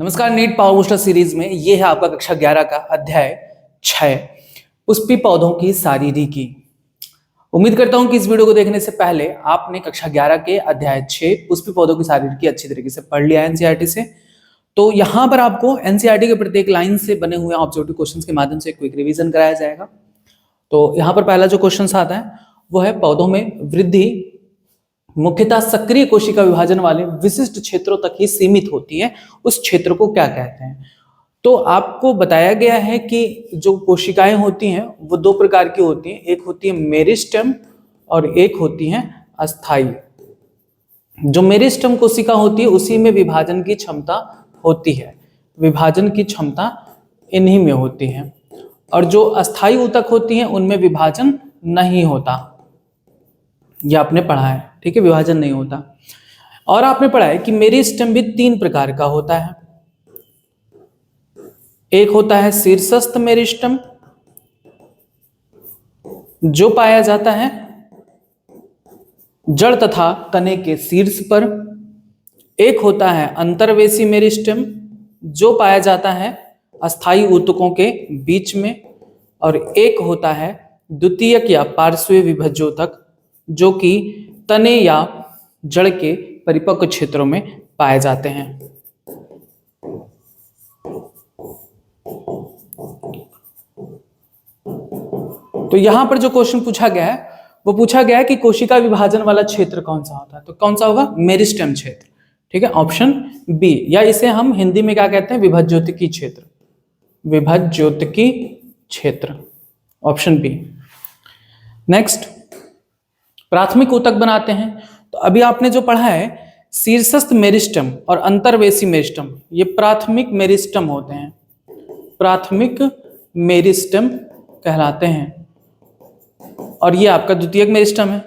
नमस्कार। NEET power booster series में ये है आपका कक्षा 11 का अध्याय 6 पुष्पी पौधों की शारीरिकी। उम्मीद करता हूं कि इस वीडियो को देखने से पहले आपने कक्षा 11 के अध्याय 6 पुष्पी पौधों की शारीरिकी अच्छी तरीके से पढ़ लिया है एनसीईआरटी से। तो यहाँ पर आपको एनसीईआरटी के प्रत्येक लाइन से बने हुए ऑब्जेक्टिव क्वेश्चन के माध्यम से क्विक रिवीजन कराया जाएगा। तो यहाँ पर पहला जो क्वेश्चन आता है वो है, पौधों में वृद्धि मुख्यतः सक्रिय कोशिका विभाजन वाले विशिष्ट क्षेत्रों तक ही सीमित होती है, उस क्षेत्र को क्या कहते हैं। तो आपको बताया गया है कि जो कोशिकाएं होती हैं वो दो प्रकार की होती हैं, एक होती है मेरिस्टेम और एक होती है अस्थाई। जो मेरिस्टेम कोशिका होती है उसी में विभाजन की क्षमता होती है, विभाजन की क्षमता इन्हीं में होती है, और जो अस्थाई ऊतक होती हैं उनमें विभाजन नहीं होता। यह आपने पढ़ा है, ठीक है, विभाजन नहीं होता। और आपने पढ़ा है कि मेरिस्टेम भी तीन प्रकार का होता है। एक होता है शीर्षस्थ मेरिस्टेम जो पाया जाता है जड़ तथा तने के शीर्ष पर। एक होता है अंतर्वेशी मेरिस्टेम जो पाया जाता है अस्थाई ऊतकों के बीच में। और एक होता है द्वितीयक या पार्श्वीय विभज्योतक जो कि तने या जड़ के परिपक्व क्षेत्रों में पाए जाते हैं। तो यहां पर जो क्वेश्चन पूछा गया है वो पूछा गया है कि कोशिका विभाजन वाला क्षेत्र कौन सा होता है। तो कौन सा होगा? मेरिस्टेम क्षेत्र, ठीक है, ऑप्शन बी। या इसे हम हिंदी में क्या कहते हैं? विभज्योतकी क्षेत्र, विभज्योतकी क्षेत्र, ऑप्शन बी। नेक्स्ट, प्राथमिक ऊतक बनाते हैं। तो अभी आपने जो पढ़ा है शीर्षस्थ मेरिस्टेम और अंतर्वेशी मेरिस्टेम, ये प्राथमिक मेरिस्टेम होते हैं, प्राथमिक मेरिस्टेम कहलाते हैं, और ये आपका द्वितीयक मेरिस्टेम है।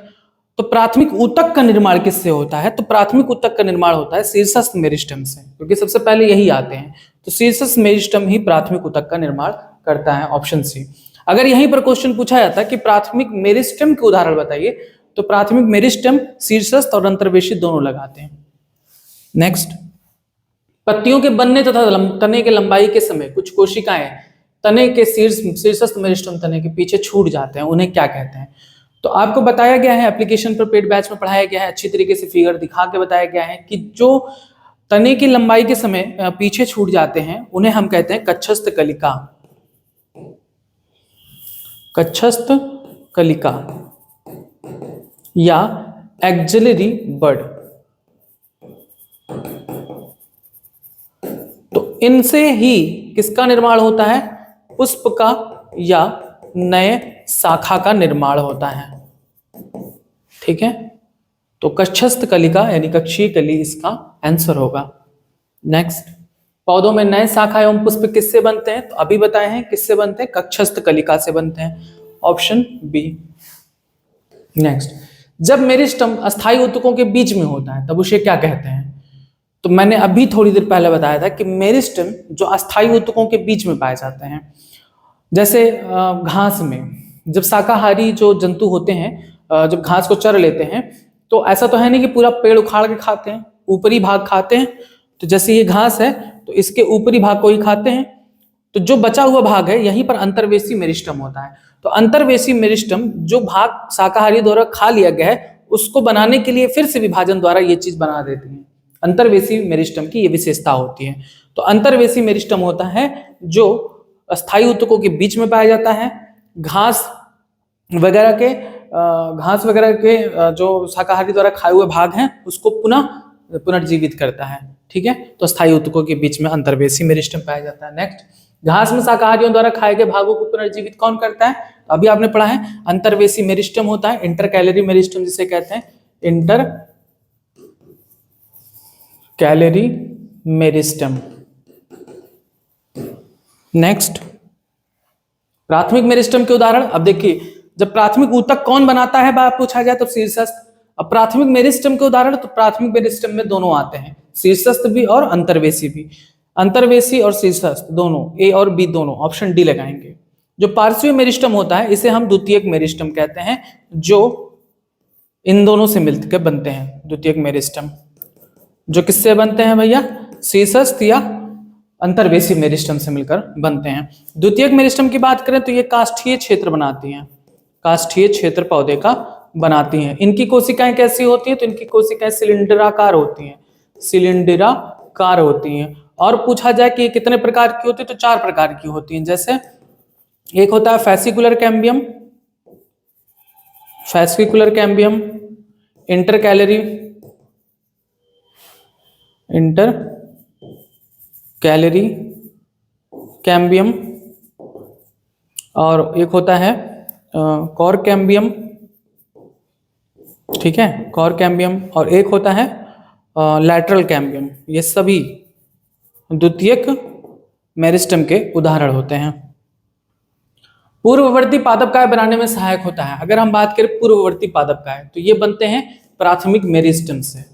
तो प्राथमिक ऊतक का निर्माण किससे होता है? तो प्राथमिक ऊतक का निर्माण होता है शीर्षस्थ मेरिस्टेम से, क्योंकि सबसे पहले यही आते हैं। तो शीर्षस्थ मेरिस्टेम ही प्राथमिक ऊतक का निर्माण करता है, ऑप्शन सी। अगर यहीं पर क्वेश्चन पूछा जाता है कि प्राथमिक मेरिस्टेम के उदाहरण बताइए, तो प्राथमिक मेरिस्टेम शीर्षस्थ और अंतर्वेशी दोनों लगाते हैं। नेक्स्ट, पत्तियों के बनने तथा तने के लंबाई के समय कुछ कोशिकाएं तने के शीर्षस्थ मेरिस्टेम तने के पीछे छूट जाते हैं, उन्हें क्या कहते हैं? तो आपको बताया गया है, एप्लीकेशन पर पेड बैच में पढ़ाया गया है, अच्छी तरीके से फिगर दिखा के बताया गया है कि जो तने की लंबाई के समय पीछे छूट जाते हैं उन्हें हम कहते हैं कक्षस्थ कलिका, कक्षस्थ कलिका या एक्सिलरी बड। तो इनसे ही किसका निर्माण होता है? पुष्प का या नए शाखा का निर्माण होता है, ठीक है। तो कक्षस्थ कलिका यानी कक्षीय कली इसका आंसर होगा। नेक्स्ट, पौधों में नए शाखा एवं पुष्प किससे बनते हैं? तो अभी बताए हैं किससे बनते हैं, कक्षस्थ कलिका से बनते हैं, ऑप्शन बी। नेक्स्ट, जब मेरिस्टेम अस्थाई ऊतकों के बीच में होता है तब उसे क्या कहते हैं? तो मैंने अभी थोड़ी देर पहले बताया था कि मेरिस्टेम जो अस्थाई ऊतकों के बीच में पाए जाते हैं, जैसे घास में जब शाकाहारी जो जंतु होते हैं जब घास को चर लेते हैं तो ऐसा तो है नहीं कि पूरा पेड़ उखाड़ के खाते हैं, ऊपरी भाग खाते हैं। तो जैसे ये घास है तो इसके ऊपरी भाग को ही खाते हैं, तो जो बचा हुआ भाग है यहीं पर अंतर्वेशी मेरिस्टेम होता है। तो अंतर्वेशी मेरिस्टेम जो भाग शाकाहारी द्वारा खा लिया गया है उसको बनाने के लिए फिर से विभाजन द्वारा ये चीज बना देती है। अंतर्वेशी मेरिस्टेम की ये विशेषता होती है। तो अंतर्वेशी मेरिस्टेम होता है जो अस्थाई ऊतकों के बीच में पाया जाता है, घास वगैरह के जो शाकाहारी द्वारा खाए हुए भाग हैं उसको पुनर्जीवित करता है, ठीक है। तो अस्थाई ऊतकों के बीच में अंतर्वेशी मेरिस्टेम पाया जाता है। नेक्स्ट, घास में शाकाहारियों द्वारा खाए गए भागों को पुनर्जीवित कौन करता है? तो अभी आपने पढ़ा है अंतर्वेशी मेरिस्टेम होता है, इंटरकैलरी मेरिस्टेम जिसे कहते हैं, इंटर कैलरी मेरिस्टेम। नेक्स्ट, प्राथमिक मेरिस्टेम के उदाहरण। अब देखिए, जब प्राथमिक ऊतक कौन बनाता है बात पूछा जाए तो शीर्षस्थ। अब प्राथमिक मेरिस्टेम के उदाहरण, तो प्राथमिक मेरिस्टेम में दोनों आते हैं, शीर्षस्थ भी और अंतर्वेशी भी। अंतर्वेशी और शीर्षस्थ दोनों, ए और बी दोनों, ऑप्शन डी लगाएंगे। जो पार्श्वीय मेरिस्टेम होता है इसे हम द्वितीयक मेरिस्टेम कहते हैं, जो इन दोनों से मिलकर बनते हैं। द्वितीयक मेरिस्टेम जो किससे बनते हैं भैया? शीर्षस्थ या अंतर्वेशी मेरिस्टम से मिलकर बनते हैं। द्वितीयक मेरिस्टम की बात करें तो ये काष्ठीय क्षेत्र बनाती हैं, काष्ठीय क्षेत्र पौधे का बनाती हैं। इनकी कोशिकाएं कैसी होती हैं? तो इनकी कोशिकाएं सिलेंडराकार होती हैं, सिलेंडराकार होती हैं। और पूछा जाए कि कितने प्रकार की होती है, तो 4 प्रकार की होती हैं। जैसे एक होता है fascicular cambium, fascicular cambium, inter calorie cambium, और एक होता है कॉर कैम्बियम, ठीक है, कॉर कैम्बियम, और एक होता है लैटरल कैम्बियम। ये सभी द्वितीयक मेरिस्टम के उदाहरण होते हैं। पूर्ववर्ती पादपकाय बनाने में सहायक होता है। अगर हम बात करें पूर्ववर्ती पादपकाय, तो ये बनते हैं प्राथमिक मेरिस्टम से,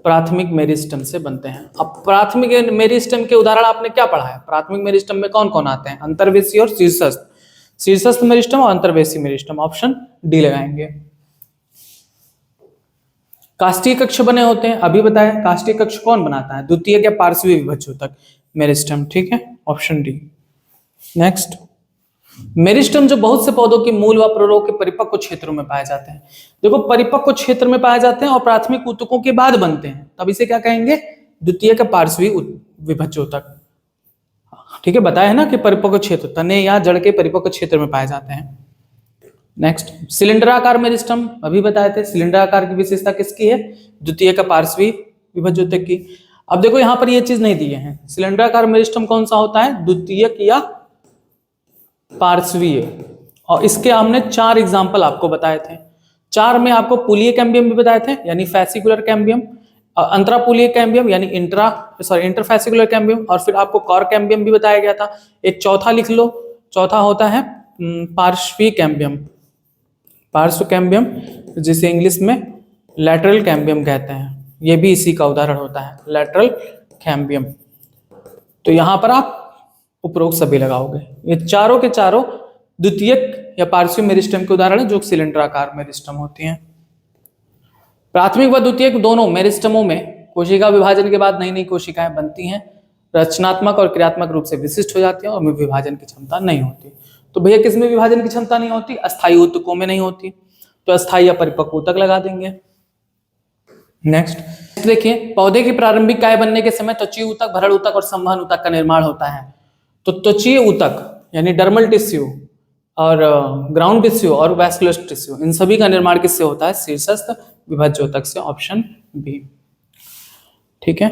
प्राथमिक मेरिस्टम से बनते हैं। अब प्राथमिक मेरिस्टम के उदाहरण आपने क्या पढ़ा है? प्राथमिक मेरिस्टम में कौन कौन आते हैं? अंतर्वेशी और शीर्षस्थ, शीर्षस्थ मेरिस्टम और अंतर्वेशी मेरिस्टम, ऑप्शन डी लगाएंगे। काष्ठीय कक्ष बने होते हैं, अभी बताया। काष्ठीय कक्ष कौन बनाता है? द्वितीयक या पार्श्वीय विभज्योतक मेरिस्टम, ठीक है, ऑप्शन डी। नेक्स्ट, मेरिस्टम जो बहुत से पौधों के मूल व प्ररोग के परिपक्व क्षेत्रों में पाए जाते हैं। देखो, परिपक्व क्षेत्र में पाए जाते हैं और प्राथमिक ऊतकों के बाद बनते हैं, तब इसे क्या कहेंगे? द्वितीयक या पार्श्वीय विभज्योतक, ठीक है। बताया है ना कि परिपक्व क्षेत्र, तने या जड़ के परिपक्व क्षेत्र में पाए जाते हैं। नेक्स्ट, सिलेंडराकार मेरिस्टम, अभी बताए थे। सिलेंडराकार की विशेषता किसकी है? द्वितीयक का पार्श्वीय विभज्योतक की। अब देखो यहां पर ये चीज नहीं दिए हैं, सिलेंडराकार मेरिस्टम कौन सा होता है? द्वितीयक या पार्श्वीय। और इसके हमने 4 एग्जांपल आपको बताए थे। 4 में आपको पुलीय कैम्बियम भी बताए थे, यानी फैसिकुलर कैम्बियम, अंतरापुलीय कैम्बियम यानी इंटरफैसिकुलर कैम्बियम, और फिर आपको कॉर कैम्बियम भी बताया गया था। एक चौथा लिख लो, चौथा होता है पार्श्वीय कैम्बियम, पार्श्व कैम्बियम, जिसे इंग्लिश में लैटरल कैम्बियम कहते हैं। ये भी इसी का उदाहरण होता है, लैटरल कैम्बियम। तो यहां पर आप उपरोक्त सभी लगाओगे। ये चारों के चारों द्वितीयक या पार्श्वीय मेरिस्टम के उदाहरण हैं, जो सिलेंडराकार मेरिस्टम होती हैं। प्राथमिक व द्वितीयक दोनों मेरिस्टमों में कोशिका विभाजन के बाद नई नई कोशिकाएं बनती हैं, रचनात्मक और क्रियात्मक रूप से विशिष्ट हो जाती हैं, और विभाजन की क्षमता नहीं होती। तो भैया किसमें विभाजन की क्षमता नहीं होती? अस्थायी ऊतकों में नहीं होती, तो अस्थायी या परिपक्व ऊतक लगा देंगे। नेक्स्ट देखिए, पौधे की प्रारंभिक काय बनने के समय त्वचीय ऊतक, भरल ऊतक और संवहन ऊतक का निर्माण होता है। तो त्वचीय ऊतक यानी डर्मल टिश्यू और ग्राउंड टिश्यू और वैस्कुलर टिश्यू, इन सभी का निर्माण किससे होता है? शीर्षस्थ विभज्योतक से, ऑप्शन बी, ठीक है।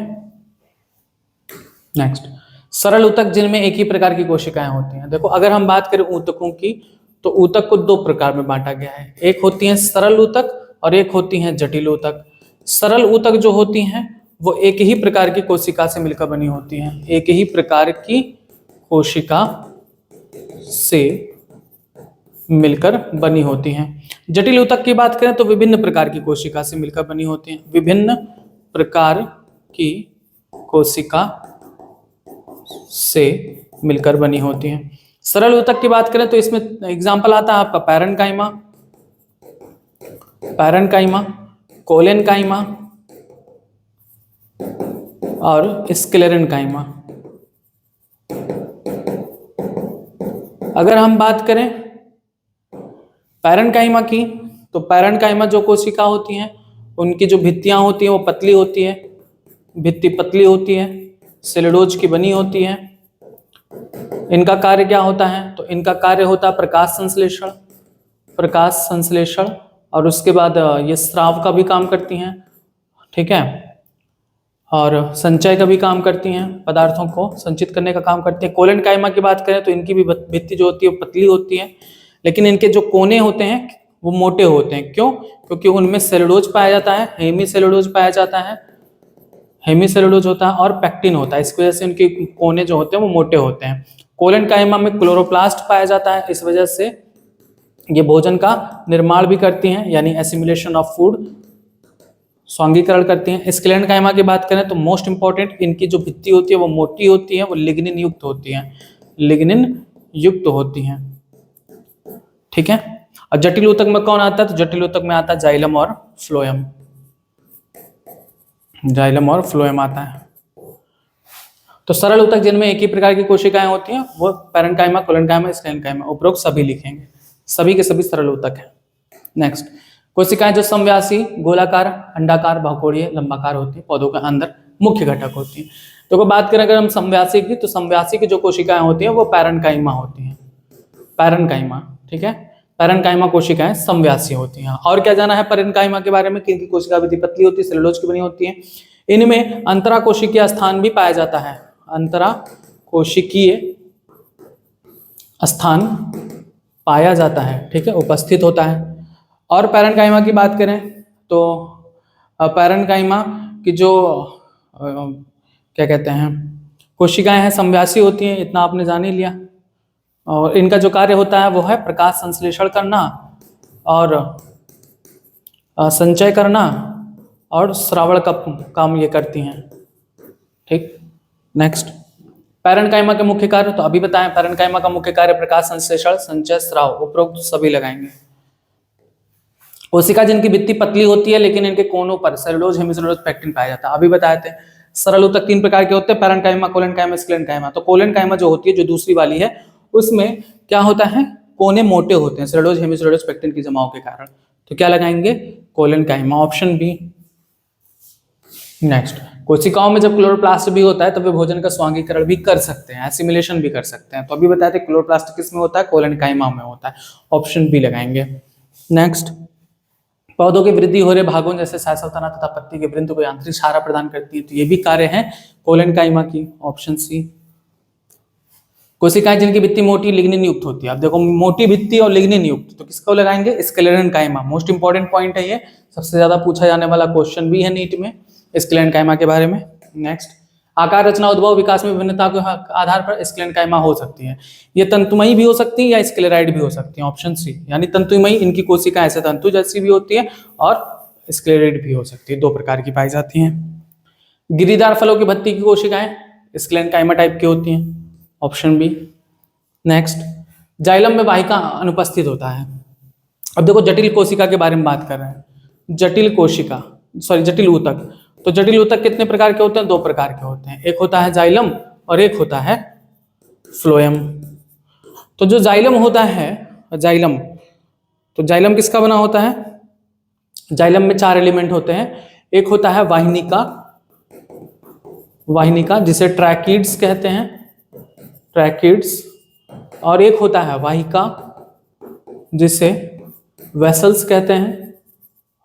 नेक्स्ट, सरल ऊतक जिनमें एक ही प्रकार की कोशिकाएं होती हैं। देखो, अगर हम बात करें ऊतकों की, तो ऊतक को 2 प्रकार में बांटा गया है। एक होती हैं सरल ऊतक और एक होती हैं जटिल ऊतक। सरल ऊतक जो होती हैं वो एक ही प्रकार की कोशिका से मिलकर बनी होती हैं, एक ही प्रकार की कोशिका से मिलकर बनी होती हैं। जटिल ऊतक की बात करें तो विभिन्न प्रकार की कोशिका से मिलकर बनी होती हैं, विभिन्न प्रकार की कोशिका से मिलकर बनी होती हैं। सरल ऊतक की बात करें तो इसमें एग्जाम्पल आता है आपका पैरेन्काइमा, पैरेन्काइमा, कोलेनकाइमा और स्क्लेरेन्काइमा। अगर हम बात करें पैरेन्काइमा की, तो पैरेन्काइमा जो कोशिका होती हैं उनकी जो भित्तियां होती हैं वो पतली होती है, भित्ति पतली होती है, सेलुलोज की बनी होती है। इनका कार्य क्या होता है? तो इनका कार्य होता है प्रकाश संश्लेषण, प्रकाश संश्लेषण, और उसके बाद ये स्राव का भी काम करती हैं, ठीक है, और संचय का भी काम करती हैं, पदार्थों को संचित करने का काम करती हैं। कोलेनकाइमा की बात करें तो इनकी भी भित्ति जो होती है वो पतली होती है, लेकिन इनके जो कोने होते हैं वो मोटे होते हैं। क्यों? क्योंकि उनमें सेलुलोज पाया जाता है, हेमी सेलुलोज पाया जाता है, हेमी सेलुलोज होता है और पैक्टिन होता है, इसकी वजह से उनके कोने जो होते हैं वो मोटे होते हैं। कोलेनकाइमा में क्लोरोप्लास्ट पाया जाता है, इस वजह से ये भोजन का निर्माण भी करती हैं, यानी एसिमिलेशन ऑफ फूड, स्वांगीकरण करती हैं। स्क्लेरेन्काइमा की बात करें तो मोस्ट इंपॉर्टेंट, इनकी जो भित्ति होती है वो मोटी होती है, वो लिग्निन युक्त होती है, लिग्निन युक्त होती हैं, ठीक है। और जटिल ऊतक में कौन आता है? तो जटिल ऊतक में आता है जाइलम और फ्लोएम, जाइलम और फ्लोएम आता है। तो सरल ऊतक जिनमें एक ही प्रकार की कोशिकाएं होती हैं वो पैरेन्काइमा, कोलेनकाइमा, स्क्लेरेन्काइमा, उपरोक्त सभी लिखेंगे, सभी के सभी सरल ऊतक हैं। नेक्स्ट, कोशिकाएं जो समव्यासी, गोलाकार, अंडाकार, बहुकोणीय, लंबाकार होती है, पौधों के अंदर मुख्य घटक होती है। तो बात करें अगर हम समव्यासी की, तो समव्यासी की जो कोशिकाएं होती हैं वो पैरेन्काइमा होती हैं, पैरेन्काइमा, ठीक है, पैरेन्काइमा कोशिकाएं समव्यासी होती हैं। और क्या जाना है पैरेन्काइमा के बारे में, कि इनकी कोशिका विधि पतली होती है, सेलुलोज की बनी होती है। इनमें अंतरा कोशिकीय स्थान भी पाया जाता है, अंतरा कोशिकीय स्थान पाया जाता है, ठीक है, उपस्थित होता है। और पैरेन्काइमा की बात करें तो पैरेन्काइमा की जो क्या कहते हैं कोशिकाएं हैं समव्यासी होती हैं, इतना आपने जान ही लिया। और इनका जो कार्य होता है वो है प्रकाश संश्लेषण करना और संचय करना और श्रावण का काम ये करती हैं, ठीक। नेक्स्ट, पैरेन्काइमा के मुख्य कार्य तो अभी बताएं, पैरेन्काइमा का मुख्य कार्य प्रकाश संश्लेषण, संचय, स्राव, उपरोक्त सभी लगाएंगे। कोशिका जिनकी भित्ति पतली होती है लेकिन इनके कोनों पर सेलुलोज, हेमिसेलुलोज, पेक्टिन पाया जाता है, अभी बताए थे। सरल ऊतक 3 प्रकार के होते हैं, पैरेन्काइमा, कोलेनकाइमा, स्क्लेरेन्काइमा। तो कोलेनकाइमा जो होती है, जो दूसरी वाली है, उसमें क्या होता है, कोने मोटे होते हैं सेलुलोज, हेमिसेलुलोज, पेक्टिन की जमाव के कारण। तो क्या लगाएंगे, कोलेनकाइमा, ऑप्शन बी। नेक्स्ट, कोशिकाओं में जब क्लोरोप्लास्ट भी होता है तब वे भोजन का स्वांगीकरण भी कर सकते हैं, एसिमिलेशन भी कर सकते हैं। तो अभी बताए थे क्लोरोप्लास्ट किस में होता है, कोलेनकाइमा में होता है, ऑप्शन बी लगाएंगे। नेक्स्ट, पौधों की वृद्धि हो रहे भागों जैसे शाखा तना तथा पत्ती के वृंत को यांत्रिक सहारा प्रदान करती है, तो ये भी कार्य है कोलेनकाइमा की, ऑप्शन सी। कोशिकाएं जिनकी भित्ति मोटी लिग्निन युक्त होती है, अब देखो मोटी भित्ति और लिग्निन युक्त, तो किसको लगाएंगे, स्क्लेरेन्काइमा। मोस्ट इंपॉर्टेंट पॉइंट है ये, सबसे ज्यादा पूछा जाने वाला क्वेश्चन भी है नीट में स्क्लेरेन्काइमा के बारे में। नेक्स्ट, आकार, रचना, उद्भव, विकास में विभिन्नता के आधार पर स्क्लेरेन्काइमा हो सकती है। ये तंतुमयी भी हो सकती है या स्क्लेराइड भी हो सकती है, ऑप्शन सी। यानी तंतुमयी, इनकी कोशिका ऐसे तंतु जैसी भी होती है, और स्क्लेराइड भी हो सकती है, 2 प्रकार की पाई जाती हैं। गिरीदार फलों की भत्ती की कोशिकाएं स्क्लेरेन्काइमा टाइप की होती हैं, ऑप्शन बी। नेक्स्ट, जाइलम में वाहिका अनुपस्थित होता है। अब देखो जटिल कोशिका के बारे में बात कर रहे हैं, जटिल कोशिका, सॉरी जटिल ऊतक। तो जटिल ऊतक कितने प्रकार के होते हैं, 2 प्रकार के होते हैं, एक होता है जाइलम और एक होता है फ्लोएम। तो जो जाइलम होता है, जाइलम, तो जाइलम किसका बना होता है, जाइलम में 4 एलिमेंट होते हैं। एक होता है वाहिनिका, वाहिनिका जिसे ट्रैकिड्स कहते हैं, ट्रैकिड्स, और एक होता है वाहिका जिसे वेसल्स कहते हैं,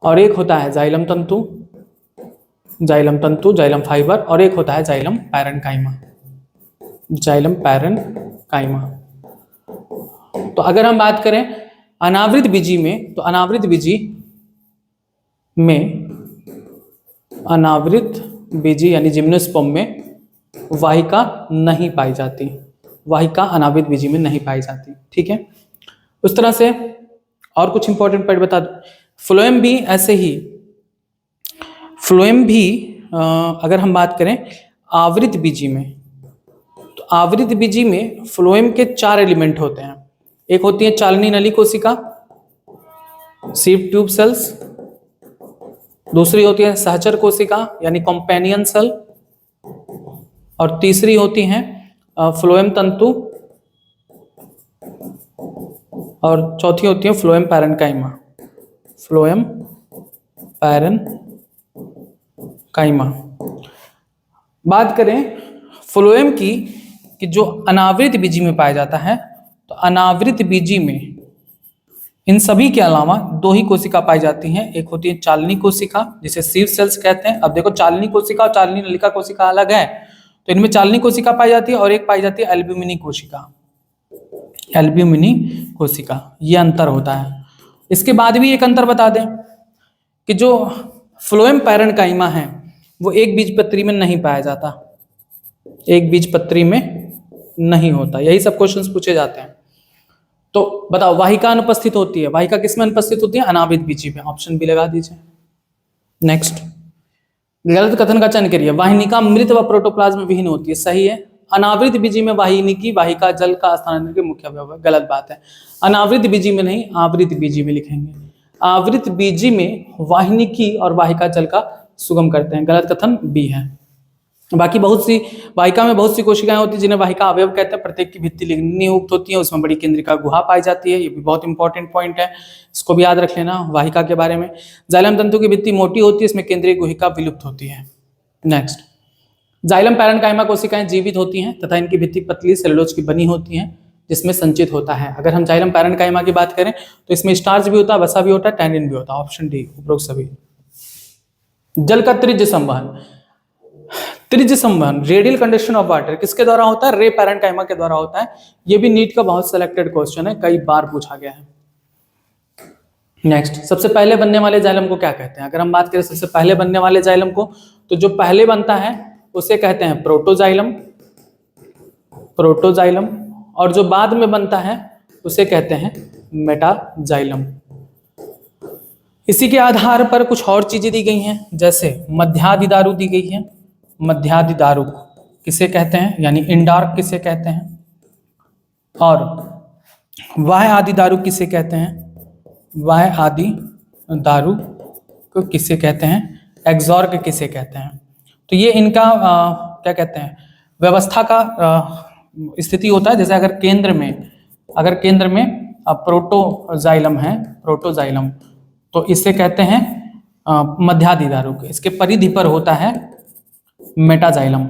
और एक होता है जाइलम तंतु, जाइलम तंतु, जाइलम फाइबर, और एक होता है जाइलम पैरेन्काइमा, जाइलम पैरेन्काइमा। तो अगर हम बात करें अनावृत बीजी में, तो अनावृत बीजी में, अनावृत बीजी यानी जिम्नोस्पर्म में वाहिका नहीं पाई जाती, वाहिका अनावृत बीजी में नहीं पाई जाती, ठीक है। उस तरह से और कुछ इंपॉर्टेंट पॉइंट बता दो। फ्लोएम भी ऐसे ही, फ्लोएम भी अगर हम बात करें आवृत बीजी में, तो आवृत बीजी में फ्लोएम के 4 एलिमेंट होते हैं। एक होती है चालनी नली कोशिका, सीव ट्यूब सेल्स, दूसरी होती है सहचर कोशिका यानी कॉम्पेनियन सेल, और तीसरी होती है फ्लोएम तंतु, और चौथी होती है फ्लोएम पैरेन्काइमा, फ्लोएम पैरेन्काइमा। बात करें फ्लोएम की कि जो अनावृत बीजी में पाया जाता है, तो अनावृत बीजी में इन सभी के अलावा 2 ही कोशिका पाई जाती हैं। एक होती है चालनी कोशिका जिसे सीव सेल्स कहते हैं। अब देखो चालनी कोशिका और चालनी नलिका कोशिका अलग है, तो इनमें चालनी कोशिका पाई जाती है और एक पाई जाती है एल्ब्यूमिनी कोशिका, एल्ब्यूमिनी कोशिका, ये अंतर होता है। इसके बाद भी एक अंतर बता दें कि जो फ्लोएम पैरेन्काइमा है वो एक बीजपत्री में नहीं पाया जाता, एक बीजपत्री में नहीं होता, यही सब क्वेश्चंस पूछे जाते हैं। तो बताओ वाहिका अनुपस्थित होती है, वाहिका किस में अनुपस्थित होती है, अनावृत बीजी में, ऑप्शन बी लगा दीजिए। नेक्स्ट, गलत कथन का चयन करिए। वाहिनिका मृत व प्रोटोप्लाज्म विहीन होती है, सही है। अनावृत बीजी में वाहिनिकी वाहिका जल का स्थानांतरण के मुख्य अवयव है, गलत बात है। अनावृत बीजी में नहीं, आवृत बीजी में लिखेंगे। आवृत बीजी में वाहिनिकी और वाहिका जल का सुगम करते हैं, गलत कथन बी है। बाकी बहुत सी वाहिका में बहुत सी कोशिकाएं होती हैं जिन्हें वाहिका अवयव कहते हैं। प्रत्येक की भित्ति लिग्निन युक्त होती है, उसमें बड़ी केंद्रिका गुहा पाई जाती है। ये भी बहुत इंपॉर्टेंट पॉइंट है, इसको भी याद रख लेना वाहिका के बारे में। जाइलम तंतु की भित्ति मोटी होती है, इसमें केंद्रीय गुहिका विलुप्त होती है। नेक्स्ट, जाइलम पैरेन्काइमा कोशिकाएं जीवित होती हैं तथा इनकी भित्ति पतली सेलुलोज की बनी होती है जिसमें संचित होता है। अगर हम जाइलम पैरेन्काइमा की बात करें तो इसमें स्टार्च भी होता है, वसा भी होता है, टैनिन भी होता है। ऑप्शन डी उपरोक्त सभी। जल का त्रिज्य संवहन, त्रिज्य संवहन रेडियल कंडक्शन ऑफ वाटर किसके द्वारा होता है? रे पैरेन्काइमा के द्वारा होता है। ये भी नीट का बहुत सिलेक्टेड क्वेश्चन है, कई बार पूछा गया है। नेक्स्ट, सबसे पहले बनने वाले जाइलम को क्या कहते हैं? अगर हम बात करें सबसे पहले बनने वाले जाइलम को, तो जो पहले बनता है उसे कहते हैं प्रोटोजाइलम, प्रोटोजाइलम, और जो बाद में बनता है उसे कहते हैं मेटाजाइलम। इसी के आधार पर कुछ और चीजें दी गई हैं, जैसे मध्यादि दारू दी गई है। मध्यादि दारू किसे कहते हैं, यानी इंडार्क किसे कहते हैं, और वाह्य आदि दारू किसे कहते हैं? वाह्य आदि दारू को किसे कहते हैं? एक्सॉर्ग किसे कहते हैं? तो ये इनका क्या कहते हैं, व्यवस्था का स्थिति होता है। जैसे अगर केंद्र में प्रोटोजाइलम है, प्रोटोजाइलम, तो इसे कहते हैं मध्यादि दारू। इसके परिधि पर होता है मेटाजाइलम।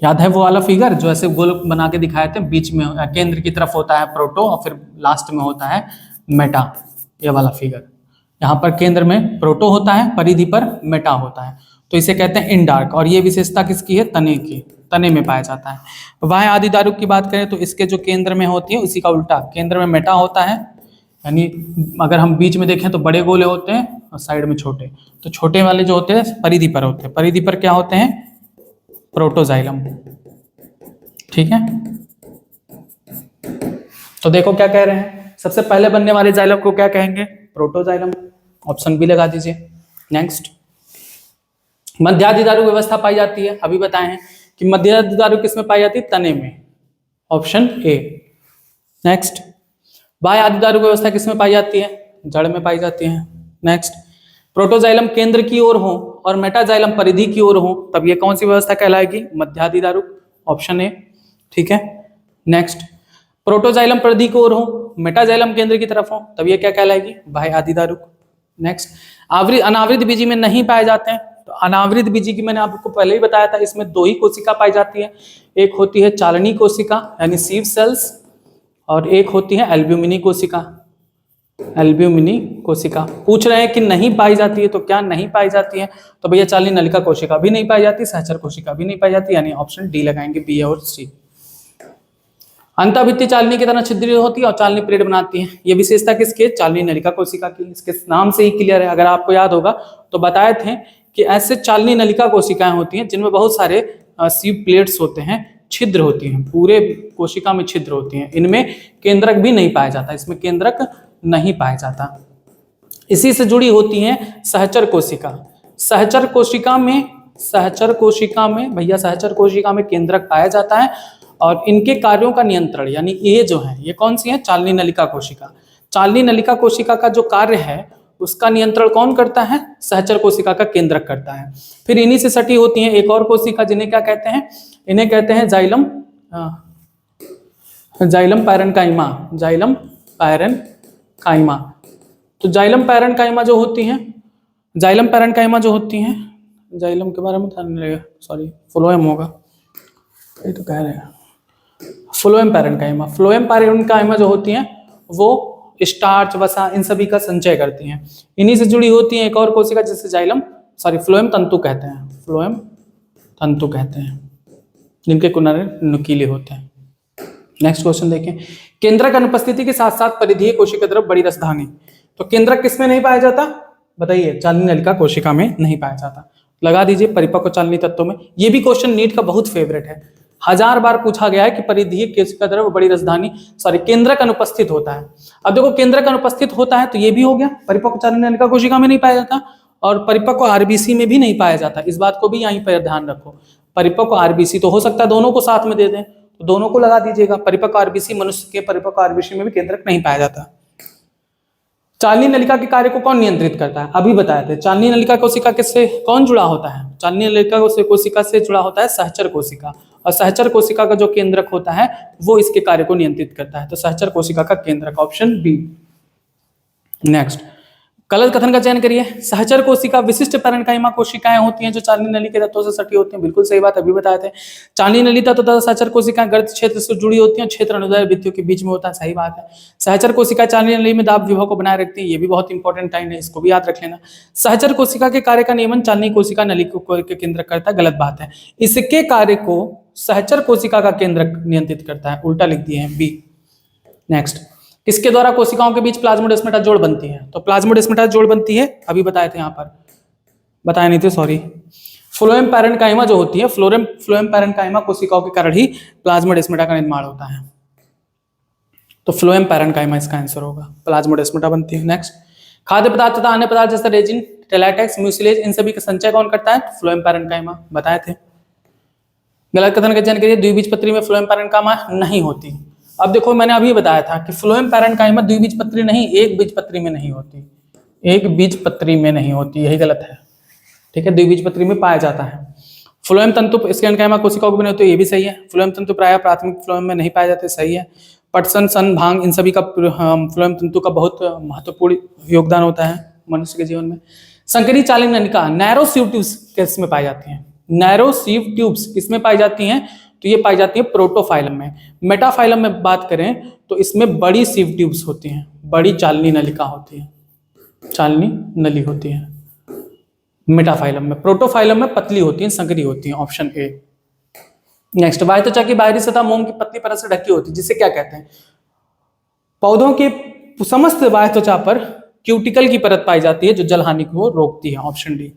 याद है वो वाला फिगर जो ऐसे गोल बना के दिखाए थे, बीच में केंद्र की तरफ होता है प्रोटो और फिर लास्ट में होता है मेटा, ये वाला फिगर। यहाँ पर केंद्र में प्रोटो होता है, परिधि पर मेटा होता है, तो इसे कहते हैं इंडार्क। और ये विशेषता किसकी है? तने की, तने में पाया जाता है। वाह्य आदि दारू की बात करें तो इसके जो केंद्र में होती है उसी का उल्टा, केंद्र में मेटा होता है, यानी अगर हम बीच में देखें तो बड़े गोले होते हैं और साइड में छोटे, तो छोटे वाले जो होते हैं परिधि पर होते हैं। परिधि पर क्या होते हैं? प्रोटोजाइलम। ठीक है, तो देखो क्या कह रहे हैं, सबसे पहले बनने वाले जाइलम को क्या कहेंगे? प्रोटोजाइलम। ऑप्शन बी लगा दीजिए। नेक्स्ट, मध्यादि दारू व्यवस्था पाई जाती है, अभी बताए हैं कि मध्यादि दारू किसमें पाई जाती है? तने में। Option A. नेक्स्ट, वाह्य आदि दारू व्यवस्था किसमें पाई जाती है? जड़ में पाई जाती है। नेक्स्ट, प्रोटोजाइलम केंद्र की ओर हो और मेटाजाइलम परिधि की ओर हो तब ये कौन सी व्यवस्था कहलाएगी? मध्यादि दारू। Option A. ठीक है। नेक्स्ट, प्रोटोजाइलम परिधि की ओर हो, मेटाजाइलम केंद्र की तरफ हो तब ये क्या कहलाएगी? वाह्य आदि दारू। नेक्स्ट, अनावृत बीजी में नहीं पाए जाते हैं, तो अनावृत बीजी की मैंने आपको पहले ही बताया था, इसमें दो ही कोशिका पाई जाती है। एक होती है चालनी कोशिका यानी सीव सेल्स, और एक होती है एल्ब्यूमिनी कोशिका। एल्ब्यूमिनी कोशिका पूछ रहे हैं कि नहीं पाई जाती है, तो क्या नहीं पाई जाती है? तो भैया चालनी नलिका कोशिका भी नहीं पाई जाती, सहचर कोशिका भी नहीं पाई जाती, यानी ऑप्शन डी लगाएंगे, बी और सी। अंतःभित्ति चालनी की तरह छिद्रित होती है और चालनी प्लेट बनाती है। ये विशेषता किसकी है? चालनी नलिका कोशिका की। इसके नाम से ही क्लियर है, अगर आपको याद होगा तो बताए थे कि ऐसे चालनी नलिका कोशिकाएं होती हैं जिनमें बहुत सारे सीव प्लेट्स होते हैं, छिद्र होती हैं, पूरे कोशिका में छिद्र होती हैं। इनमें केंद्रक भी नहीं पाया जाता, इसमें केंद्रक नहीं पाया जाता। इसी से जुड़ी होती हैं सहचर कोशिका। सहचर कोशिका में भैया सहचर कोशिका में केंद्रक पाया जाता है, और इनके कार्यों का नियंत्रण, यानी ये जो है ये कौन सी है? चालनी नलिका कोशिका। चालनी नलिका कोशिका का जो कार्य है उसका नियंत्रण कौन करता है? सहचर कोशिका का केंद्रक करता है। फिर इन्हीं से सटी होती हैं एक और कोशिका, जिन्हें क्या कहते हैं? इन्हें कहते हैं जाइलम पैरेन्काइमा। Xylem parenchyma. तो जाइलम पैरेन्काइमा जो होती हैं, जाइलम पैरेन्काइमा जो होती हैं, जाइलम के बारे में ध्यान नहीं रहेगा, सॉरी फ्लोएम होगा, ये तो कह रहे हैं फ्लोएम पैरेन्काइमा। फ्लोएम पैरेन्काइमा जो होती हैं वो स्टार्च, वसा, इन सभी का संचय करती हैं। इन्हीं से जुड़ी होती है एक और कोशिका जिसे फ्लोएम तंतु कहते हैं। फ्लोएम तंतु कहते हैं, जिनके किनारे नुकीले होते हैं। नेक्स्ट क्वेश्चन देखें, केंद्रक अनुपस्थिति के साथ साथ परिधीय कोशिका द्रव बड़ी रसधानी। तो केंद्रक किसमें नहीं पाया जाता? बताइए। चालनी नलिका कोशिका में नहीं पाया जाता। लगा दीजिए परिपक्व चालनी तत्वों में। ये भी क्वेश्चन नीट का बहुत फेवरेट है, 1000 बार पूछा गया है कि परिधीय कोशिका द्रव बड़ी रसधानी केंद्रक अनुपस्थित होता है। अब देखो केंद्रक अनुपस्थित होता है तो ये भी हो गया, परिपक्व चालनी नलिका कोशिका में नहीं पाया जाता और परिपक्व आरबीसी में भी नहीं पाया जाता। इस बात को भी यहीं पर ध्यान रखो। परिपक्व आरबीसी तो हो सकता है दोनों को साथ में दे दें, तो दोनों को लगा दीजिएगा। परिपक्व आरबीसी, मनुष्य के परिपक्व आरबीसी में भी केंद्रक नहीं पाया जाता। चालनी नलिका के कार्य को कौन नियंत्रित करता है? अभी बताए थे। चालनी नलिका कोशिका किससे कौन जुड़ा होता है? चालनी नलिका कोशिका से जुड़ा होता है सहचर कोशिका, और सहचर कोशिका का जो केंद्रक होता है वो इसके कार्य को नियंत्रित करता है। तो सहचर कोशिका का केंद्रक, ऑप्शन बी। नेक्स्ट, गलत कथन का चयन करिए। सहचर कोशिका विशिष्ट पैरेन्काइमा कोशिकाएं होती हैं जो चालनी नली के तत्वों से सटी होती हैं। बिल्कुल सही बात, अभी बताए थे। चालनी नली तत्व तथा सहचर कोशिकाएं गर्त क्षेत्र से जुड़ी होती हैं, क्षेत्र अनुदैर्ध्य भित्तियों के बीच में होता है। सही बात है। सहचर कोशिका चालनी नली में दाब विभव को बनाए रखती है, ये भी बहुत इंपॉर्टेंट टाइम है, इसको भी याद रख लेना। सहचर कोशिका के कार्य का नियमन चालनी कोशिका नली के केंद्र करता है, गलत बात है। इसके कार्य को सहचर कोशिका का केंद्र नियंत्रित करता है, उल्टा लिख दिए हैं, बी। नेक्स्ट, किसके द्वारा कोशिकाओं के बीच प्लाज्मोडेस्माटा जोड़ बनती है? तो प्लाज्मोडेस्माटा जोड़ बनती है, अभी बताए थे, यहाँ पर बताए नहीं थे, सॉरी। फ्लोएम पैरेन्काइमा जो होती है, फ्लोएम पैरेन्काइमा कोशिकाओं के कारण ही प्लाज्मोडेस्माटा का निर्माण होता है। तो फ्लोएम पैरेन्काइमा इसका आंसर होगा, प्लाज्मोडेस्माटा बनती है। नेक्स्ट, खाद्य पदार्थ तथा अन्य पदार्थ जैसे रेजिन, टेलेटेक्स, म्यूसिलेज, इन सभी का संचय कौन करता है? फ्लोएम पैरेन्काइमा, बताए थे। गलत कथन का चयन करिए। द्विबीजपत्री में फ्लोएम पैरेन्काइमा नहीं होती। अब देखो, मैंने अभी बताया था कि फ्लोएम पैरेन्काइमा द्विबीजपत्री नहीं, एक बीजपत्री में नहीं होती, एक बीजपत्री में नहीं होती, यही गलत है। ठीक है, द्विबीजपत्री में पाया जाता है। फ्लोएम तंतु स्कैनकाइमा कोशिकाओं के बने होते हैं, ये भी सही है। फ्लोएम तंतु प्रायः प्राथमिक फ्लोएम में नहीं पाए जाते, सही है। पटसन, सन, भांग, इन सभी का फ्लोएम तंतु का बहुत महत्वपूर्ण योगदान होता है मनुष्य के जीवन में। संकरी चालनी नलिका नैरो सीव ट्यूब्स किस में पाई जाती हैं? नैरो सीव ट्यूब्स किसमें पाई जाती हैं? तो ये पाई जाती है प्रोटोफाइलम में। मेटाफाइलम में बात करें तो इसमें बड़ी सीव ट्यूब्स होती हैं, बड़ी चालनी नलिका होती है, चालनी नली होती है मेटाफाइलम में। प्रोटोफाइलम में पतली होती हैं, संकरी होती हैं, ऑप्शन ए। नेक्स्ट, बाह्य त्वचा की बाहरी सतह मोम की पतली परत से ढकी होती है, जिसे क्या कहते हैं? पौधों के समस्त बाह्य त्वचा पर क्यूटिकल की परत पाई जाती है जो जल हानि को रोकती है, ऑप्शन डी।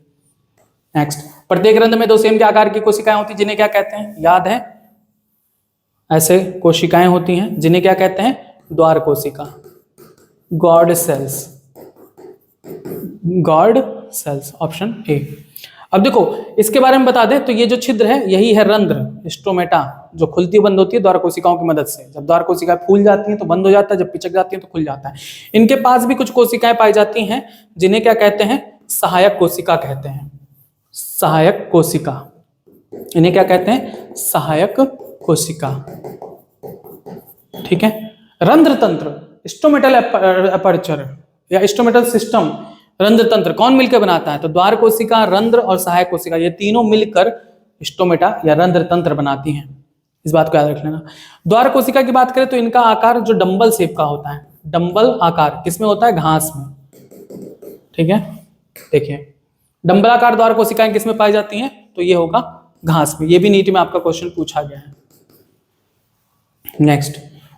नेक्स्ट, प्रत्येक रंध्र में 2 सेम के आकार की कोशिकाएं होती हैं, जिन्हें क्या कहते हैं? याद है, ऐसे कोशिकाएं होती हैं जिन्हें क्या कहते हैं? द्वार कोशिका, guard cells, guard cells, option A. अब देखो, इसके बारे में बता दें तो ये जो छिद्र है यही है रंध्र, स्टोमेटा, जो खुलती बंद होती है द्वार कोशिकाओं की मदद से। जब द्वार कोशिकाएं फूल जाती हैं तो बंद हो जाता है, जब पिचक जाती हैं तो खुल जाता है। इनके पास भी कुछ कोशिकाएं पाई जाती हैं जिन्हें क्या कहते हैं? सहायक कोशिका कहते हैं, सहायक कोशिका। इन्हें क्या कहते हैं? सहायक कोशिका। ठीक है। रंध्र तंत्र, स्टोमेटल अपर्चर या स्टोमेटल सिस्टम, रंध्र तंत्र कौन मिलकर बनाता है? तो द्वार कोशिका, रंध्र और सहायक कोशिका, ये तीनों मिलकर स्टोमेटा या रंध्र तंत्र बनाती हैं। इस बात को याद रख लेना। द्वार कोशिका की बात करें तो इनका आकार जो डंबल शेप का होता है, डंबल आकार किसमें होता है? घास में। ठीक है, देखिए डंबलाकार द्वार कोशिकाएं किसमें पाई जाती हैं? तो ये होगा घास में। ये भी नीट में आपका क्वेश्चन पूछा गया है। नेक्स्ट,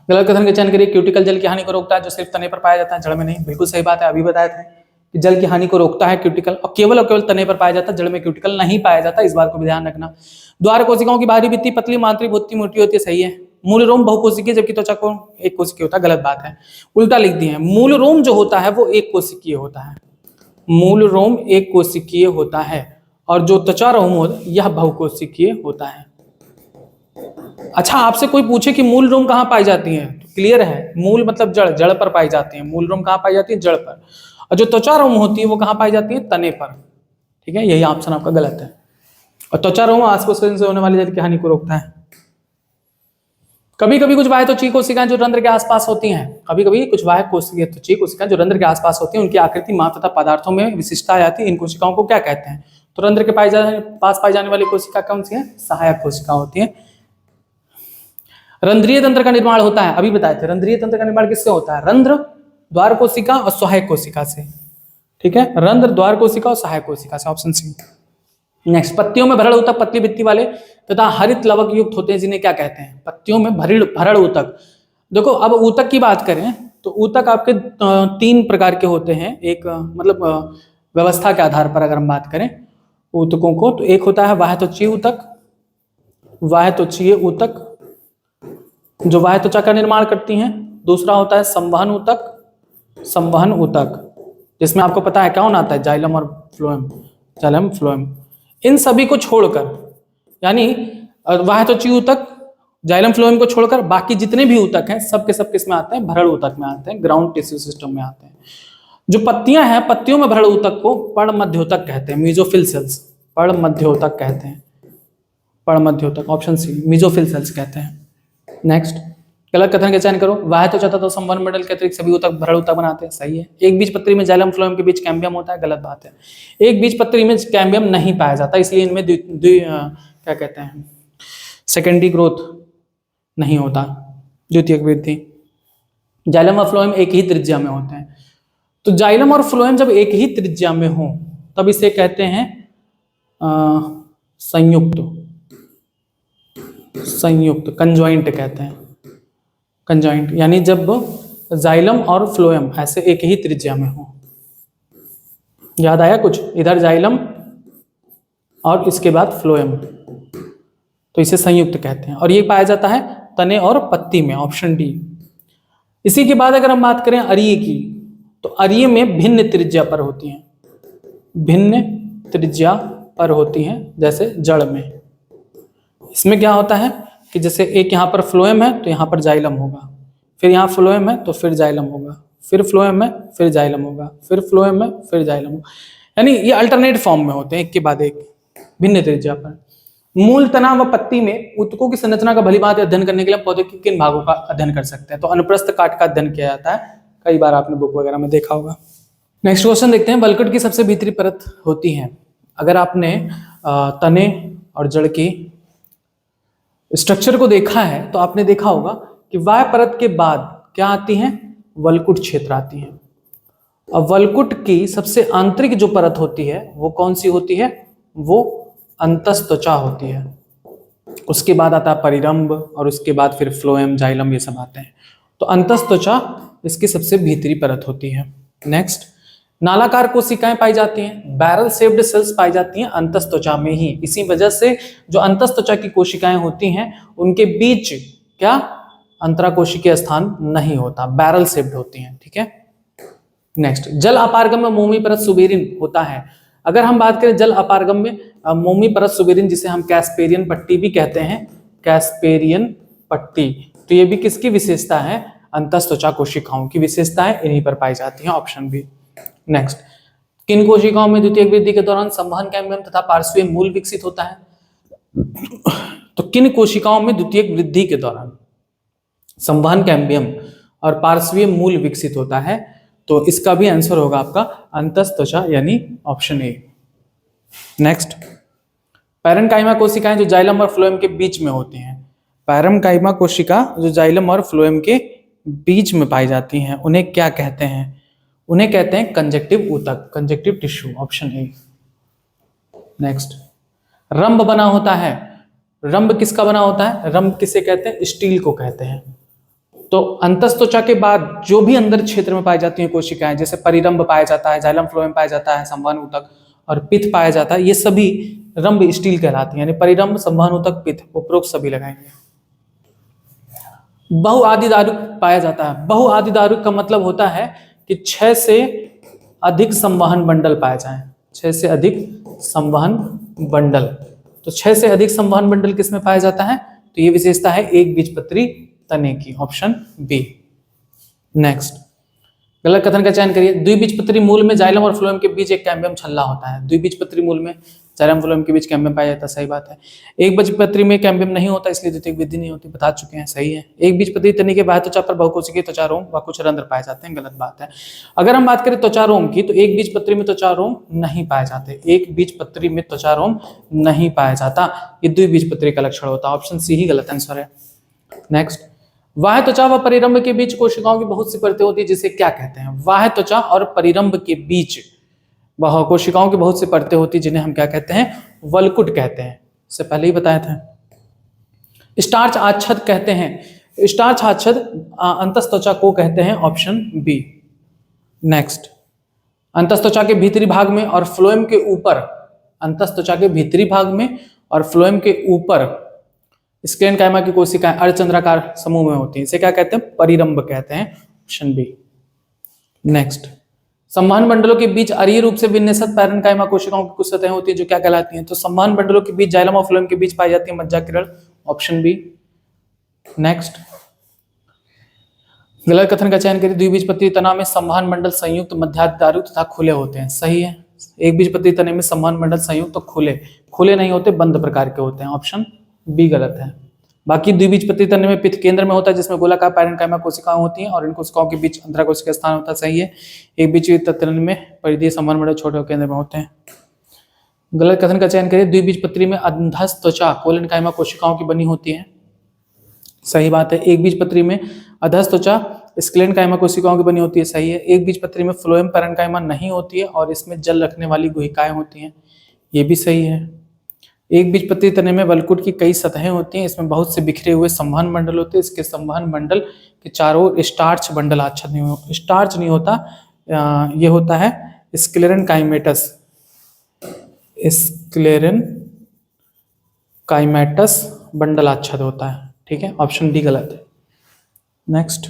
गलत कथन का चयन करिए। क्यूटिकल जल की हानि को रोकता है जो सिर्फ तने पर पाया जाता है, जड़ में नहीं। बिल्कुल सही बात है, अभी बताया था कि जल की हानि को रोकता है क्यूटिकल, और केवल तने पर पाया जाता है, जड़ में क्यूटिकल नहीं पाया जाता। इस बात को भी ध्यान रखना। द्वार कोशिकाओं की बाहरी भित्ति पतली, मांत्री भित्ति मोटी होती है, सही है। मूल रोम बहुकोशिकीय जबकि त्वचा को एक कोशिकीय होता है, गलत बात है, उल्टा लिख दिए हैं। मूल रोम जो होता है वो एक कोशिकीय होता है, मूल रोम एक कोशिकीय होता है, और जो त्वचा रोम होता है यह बहुकोशिकीय होता है। अच्छा, आपसे कोई पूछे कि मूल रोम कहाँ पाई जाती है, तो क्लियर है, मूल मतलब जड़, जड़ पर पाई जाती है। मूल रोम कहाँ पाई जाती है? जड़ पर। और जो त्वचा रोम होती है वो कहाँ पाई जाती है? तने पर। ठीक है, यही ऑप्शन आपका गलत है। और त्वचा रोम आसपास से होने वाली जल की हानि को रोकता है। कभी कभी कुछ बाह्य त्वचीय कोशिकाएं जो रंध्र के आसपास होती हैं, कभी कभी कुछ बाह्य त्वचीय कोशिकाएं जो रंध्र के आसपास होती हैं, उनकी आकृति, माप तथा पदार्थों में विशिष्टता आ जाती है। इन कोशिकाओं को क्या कहते हैं? तो रंध्र के पास पाई जाने वाली कोशिका कौन सी है? सहायक कोशिका होती है। रंध्रीय तंत्र का निर्माण होता है, अभी बताए थे, रंध्रीय तंत्र का निर्माण किससे होता है? रंध्र, द्वार कोशिका और सहायक कोशिका से। ठीक है, रंध्र, द्वार कोशिका और सहायक कोशिका से, ऑप्शन सी। नेक्स्ट, पत्तियों में भरड़ ऊतक पतली भित्ति वाले तथा हरित लवक युक्त होते हैं, जिन्हें क्या कहते हैं? पत्तियों में भरड़ ऊतक। देखो, अब ऊतक की बात करें तो ऊतक आपके 3 प्रकार के होते हैं। एक मतलब व्यवस्था के आधार पर अगर हम बात करें ऊतकों को, तो एक होता है बाह्य त्वचीय ऊतक, बाह्य त्वचीय ऊतक जो बाह्य त्वचा का निर्माण करती हैं। दूसरा होता है संवहन ऊतक, संवहन ऊतक जिसमें आपको पता है कौन आता है? जाइलम और फ्लोएम, जाइलम फ्लोएम। इन सभी को छोड़कर, यानी बाह्य त्वचीय ऊतक, जाइलम फ्लोएम को छोड़कर बाकी जितने भी ऊतक हैं सब के सब किस में आते हैं? भरड़ ऊतक में आते हैं, ग्राउंड टिश्यू सिस्टम में आते हैं। जो पत्तियां हैं, पत्तियों में भरण ऊतक को पर्णमध्योतक कहते हैं, मीजोफिल सेल्स, पर्णमध्योतक कहते हैं, पर्णमध्योतक, ऑप्शन सी, मीजोफिल सेल्स कहते हैं। नेक्स्ट, गलत कथन का चयन करो। वाह्य त्वचा तथा संवहन मंडल के अतिरिक्त सभी ऊतक भरण ऊतक बनाते हैं, सही है। एक बीज पत्री में जाइलम फ्लोएम के बीच कैम्बियम होता है, गलत बात है। एक बीज पत्री में कैम्बियम नहीं पाया जाता, इसलिए इनमें क्या कहते हैं, सेकेंडरी ग्रोथ नहीं होता, द्वितीयक वृद्धि। जाइलम और फ्लोएम एक ही त्रिज्या में होते हैं, तो जाइलम और फ्लोएम जब एक ही त्रिज्या में हो तब इसे कहते हैं संयुक्त, संयुक्त, कंजॉइंट कहते हैं, कंजॉइंट, यानी जब जाइलम और फ्लोएम ऐसे एक ही त्रिज्या में हो। याद आया कुछ, इधर जाइलम और इसके बाद फ्लोएम, तो इसे संयुक्त कहते हैं, और ये पाया जाता है तने और पत्ती में, ऑप्शन डी। इसी के बाद अगर हम बात करें अरीय की, तो अरीय में भिन्न त्रिज्या पर होती हैं, भिन्न त्रिज्या पर होती हैं, जैसे जड़ में। इसमें क्या होता है कि जैसे एक यहाँ पर फ्लोएम है तो यहाँ पर जाइलम होगा, फिर यहाँ फ्लोएम है तो फिर जाइलम होगा, फिर फ्लोएम है फिर जाइलम होगा, फिर फ्लोएम है फिर जाइलम होगा, यानी ये अल्टरनेट फॉर्म में होते हैं, एक के बाद एक, भिन्न त्रिज्या पर। मूल तना व पत्ती में ऊतकों की संरचना का भलीभांति अध्ययन करने के लिए पौधे के किन भागों का अध्ययन कर सकते हैं, तो अनुप्रस्थ काट का अध्ययन किया जाता है, कई बार आपने बुक वगैरह में देखा होगा। नेक्स्ट क्वेश्चन देखते हैं, वल्कट की सबसे भीतरी परत होती है। अगर आपने तने और जड़ की स्ट्रक्चर को देखा है तो आपने देखा होगा कि वाय परत के बाद क्या आती है, वल्कुट क्षेत्र आती है। अब वल्कुट की सबसे आंतरिक जो परत होती है वो कौन सी होती है, वो अंतस्त्वचा होती है। उसके बाद आता है परिरंभ, और उसके बाद फिर फ्लोएम, जाइलम, ये सब आते हैं। तो अंतस्त्वचा इसकी सबसे भीतरी परत होती है। नेक्स्ट, नालाकार कोशिकाएं पाई जाती हैं, बैरल शेप्ड सेल्स पाई जाती हैं अंतस्त्वचा में ही। इसी वजह से जो अंतस्त्वचा की कोशिकाएं होती हैं उनके बीच क्या अंतराकोशिकीय स्थान नहीं होता, बैरल शेप्ड होती हैं, ठीक है। नेक्स्ट, जल अपारगम में मोमी परत सुबेरिन होता है। अगर हम बात करें जल अपारगम में मोमी परत सुबेरिन, जिसे हम कैस्पेरियन पट्टी भी कहते हैं, कैस्पेरियन पट्टी, तो ये भी किसकी विशेषता है, अंतस्त्वचा कोशिकाओं की विशेषता है, इन्हीं पर पाई जाती है, ऑप्शन बी। नेक्स्ट, किन कोशिकाओं में द्वितीयक वृद्धि के दौरान संवहन कैम्बियम तथा पार्श्वीय मूल विकसित होता है, तो किन कोशिकाओं में द्वितीयक वृद्धि के दौरान संवहन कैम्बियम और पार्श्वीय मूल विकसित होता है, तो इसका भी आंसर होगा आपका अंतस्त्वचा, यानी ऑप्शन ए। नेक्स्ट, पैरेन्काइमा कोशिकाएं जो जाइलम और फ्लोएम के बीच में होती हैं, पैरेन्काइमा कोशिका जो जाइलम और फ्लोएम के बीच में पाई जाती हैं, उन्हें क्या कहते हैं, उन्हें कहते हैं कंजक्टिव ऊतक, conjunctive tissue, option A. Next, रंभ बना होता है, रंभ किसका बना होता है, रंभ किसे कहते हैं, स्टील को कहते हैं। तो अंतस्त्वचा के बाद जो भी अंदर क्षेत्र में पाई जाती हैं कोशिकाएं, जैसे परिरंभ पाया जाता है, जाइलम फ्लोएम पाया जाता है, संवहन ऊतक और पित्त पाया जाता है, ये सभी रंभ स्टील कहलाती हैं, यानी परिरंभ, संवहन ऊतक, पित्त, उपरोक्त सभी लगाएंगे। बहुआदिदारुक पाया जाता है। बहुआदिदारुक का मतलब होता है कि 6 से अधिक संवहन बंडल पाए जाएं, 6 से अधिक संवहन बंडल। तो 6 से अधिक संवहन बंडल किसमें पाया जाता है, तो ये विशेषता है एक बीजपत्री तने की, ऑप्शन बी। नेक्स्ट, गलत कथन का चयन करिए। द्विबीजपत्री मूल में जाइलम और फ्लोएम के बीच एक कैम्बियम छल्ला होता है। द्विबीजपत्री मूल में जाइलम फ्लोएम के बीच कैम्बियम पाया जाता है, सही बात है। एक बीजपत्री में कैम्बियम नहीं होता, इसलिए द्वितीयक वृद्धि नहीं होती, बता चुके हैं, सही है। एक बीजपत्री तने के बाह्य त्वचा पर बहुकोशिकीय त्वचारोम व कुछ रंध्र पाए जाते हैं, गलत बात है। अगर हम बात करें त्वचारोम की, तो एक बीजपत्री में त्वचारोम नहीं पाए जाते, एक बीजपत्री में त्वचारोम नहीं पाया जाता, ये द्विबीजपत्री का लक्षण होता है, ऑप्शन सी ही गलत आंसर है। नेक्स्ट, वाह्य त्वचा व परिरंभ के बीच कोशिकाओं की बहुत सी परतें होती है, जिसे क्या कहते हैं, वाह्य त्वचा और परिरंभ के बीच वह कोशिकाओं की बहुत सी परतें होती है, जिन्हें हम क्या कहते हैं, वल्कुट कहते हैं, इससे पहले ही बताया था। स्टार्च आच्छद कहते हैं, स्टार्च आच्छद अंतस्त्वचा को कहते हैं, ऑप्शन बी। नेक्स्ट, अंतस्त्वचा के भीतरी भाग में और फ्लोएम के ऊपर, अंतस्त्वचा के भीतरी भाग में और फ्लोएम के ऊपर स्क्लेरेनकाइमा की कोशिकाएं अर्धचंद्राकार समूह में होती हैं, इसे क्या कहते हैं, परिरंभ कहते हैं, ऑप्शन बी। नेक्स्ट, संवहन मंडलों के बीच अरीय रूप से विन्यस्त पैरेन्काइमा कोशिकाओं की कुछ सतहें होती हैं, जो क्या कहलाती हैं, तो संवहन मंडलों के बीच जाइलम और फ्लोएम के बीच पाई जाती है मज्जा किरण, ऑप्शन बी। नेक्स्ट, गलत कथन का चयन करिए। द्विबीजपत्री तना में संवहन मंडल संयुक्त, मध्याधारी तथा खुले होते हैं। सही है। एक बीजपत्री तने में संवहन मंडल संयुक्त तो खुले नहीं होते, बंद प्रकार के होते हैं। ऑप्शन बी गलत है। बाकी द्विबीजपत्री तने में पित्त केंद्र में होता है, जिसमें गोलाकार पैरेन्काइमा कोशिकाएं होती हैं और इन कोशिकाओं के बीच अंतराकोशिकीय स्थान होता है। सही है। एक बीजपत्री तने में परिधीय संवहन मंडल छोटे केंद्र में होते हैं। गलत कथन का चयन करिए। द्विबीजपत्री में अंधस्थ त्वचा कोलेनकाइमा कोशिकाओं की बनी होती है। सही बात है। एक बीजपत्री में अधस्थ त्वचा स्क्लेरेनकाइमा कोशिकाओं की बनी होती है। सही है। एक बीजपत्री में फ्लोएम पैरेन्काइमा नहीं होती है और इसमें जल रखने वाली गुहिकाएं होती हैं। ये भी सही है। एक बीजपत्री तने में वलकुट की कई सतहें होती हैं, इसमें बहुत से बिखरे हुए संवहन मंडल होते हैं। इसके संवहन मंडल के चारों ओर स्टार्च बंडल आच्छादित नहीं स्टार्च नहीं होता, ये होता है स्क्लेरेनकाइमेटस, स्क्लेरेनकाइमेटस बंडल आच्छादित होता है। ठीक है। ऑप्शन डी गलत है। नेक्स्ट,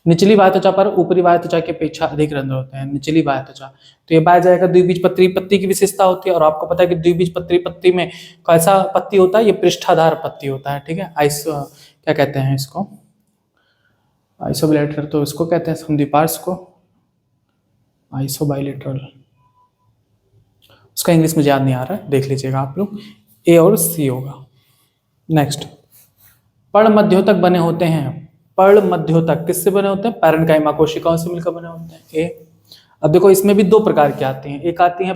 निचली बाह्य त्वचा पर ऊपरी बाह्य त्वचा की अपेक्षा अधिक रंध्र होते हैं। निचली बाह्य त्वचा, तो ये पाया जाएगा द्विबीजपत्री पत्ती की विशेषता होती है। और आपको पता है कि द्विबीजपत्री पत्ती में कैसा पत्ती होता है, ये पृष्ठाधार पत्ती होता है। ठीक है। क्या कहते हैं इसको, आइसोबाइलेटरल, तो इसको कहते हैं समद्विपार्श्व को आइसोबाइलेटरल। उसका इंग्लिश मुझे याद नहीं आ रहा है, देख लीजिएगा आप लोग, ए और सी होगा। नेक्स्ट, पर्ण मध्योतक बने होते हैं। पर्ण मध्योतक किससे बने होते हैं? पैरेन्काइमा कोशिकाओं से मिलकर बने होते हैं। ए, अब देखो इसमें भी दो प्रकार की आती हैं। एक आती है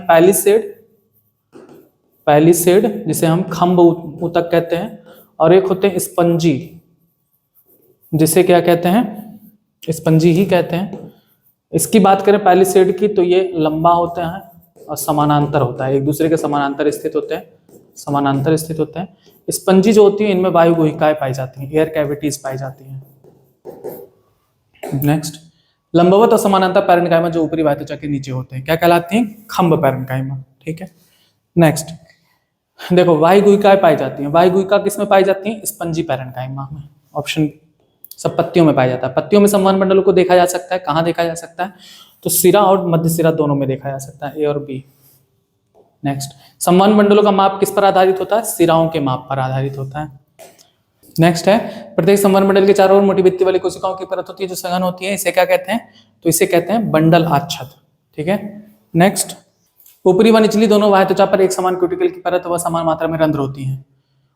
पैलिसेड जिसे हम खम्भ ऊतक कहते हैं, और एक होते हैं स्पंजी, जिसे क्या कहते हैं? स्पंजी ही कहते हैं। इसकी बात करें पैलिसेड की, तो ये लंबा होता है और समानांतर होता है, एक दूसरे के समानांतर स्थित होते हैं, स्पंजी जो होती है इनमें वायु गुहिकाएं पाई जाती हैं, एयर कैविटीज पाई जाती हैं। नेक्स्ट, लंबवत और समानांतर पैरेन्काइमा जो ऊपरी बाह्य त्वचा के नीचे होते हैं क्या कहलाती हैं? खम्भ पैरेन्काइमा। ठीक है। नेक्स्ट देखो, वायु गुहिकाएं पाई जाती हैं। वायु गुहिका किसमें पाई जाती हैं? स्पंजी पैरेन्काइमा में। ऑप्शन सब पत्तियों में पाया जाता है। पत्तियों में संवहन मंडलों को देखा जा सकता है। कहाँ देखा जा सकता है? तो सिरा और मध्य सिरा दोनों में देखा जा सकता है, ए और बी। नेक्स्ट, संवहन मंडलों का माप किस पर आधारित होता है? सिराओं के माप पर आधारित होता है। नेक्स्ट है, प्रत्येक संवहन मंडल के चारों ओर मोटी भित्ति वाली कोशिकाओं की परत होती है जो सघन होती है, इसे क्या कहते हैं? तो इसे कहते हैं बंडल आच्छद। ठीक है। नेक्स्ट, ऊपरी व निचली दोनों बाह्य त्वचा पर एक समान क्यूटिकल की परत व समान मात्रा में रंध्र होती है।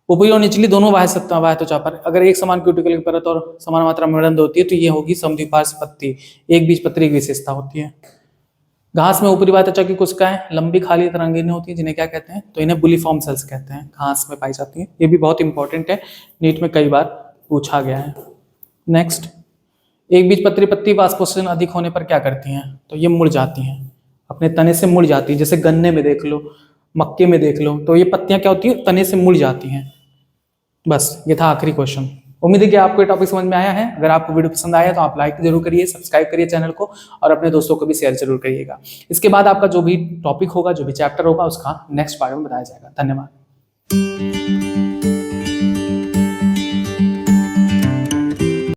ऊपरी और निचली दोनों बाह्य त्वचा पर अगर एक समान क्यूटिकल की परत और समान मात्रा में रंध्र होती है तो ये होगी समद्विपार्श्व पत्ती, एक बीजपत्री की विशेषता होती है। घास में ऊपरी बाह्य त्वचा की कोशिकाएं लंबी खाली तरंगीन होती है, जिन्हें क्या कहते हैं? तो इन्हें बुलिफॉर्म सेल्स कहते हैं, घास में पाई जाती हैं। ये भी बहुत इंपॉर्टेंट है, नीट में कई बार पूछा गया है। नेक्स्ट, एक बीजपत्री पत्ती वाष्पोत्सर्जन अधिक होने पर क्या करती हैं? तो ये मुड़ जाती हैं, अपने तने से मुड़ जाती है। जैसे गन्ने में देख लो, मक्के में देख लो, तो ये पत्तियां क्या होती है? तने से मुड़ जाती हैं। बस ये था आखिरी क्वेश्चन। उम्मीद है कि आपको ये टॉपिक समझ में आया है। अगर आपको वीडियो पसंद आया तो आप लाइक जरूर करिए, सब्सक्राइब करिए चैनल को, और अपने दोस्तों को भी शेयर जरूर करिएगा। इसके बाद आपका जो भी टॉपिक होगा, जो भी चैप्टर होगा, उसका नेक्स्ट पार्ट में बताया जाएगा। धन्यवाद।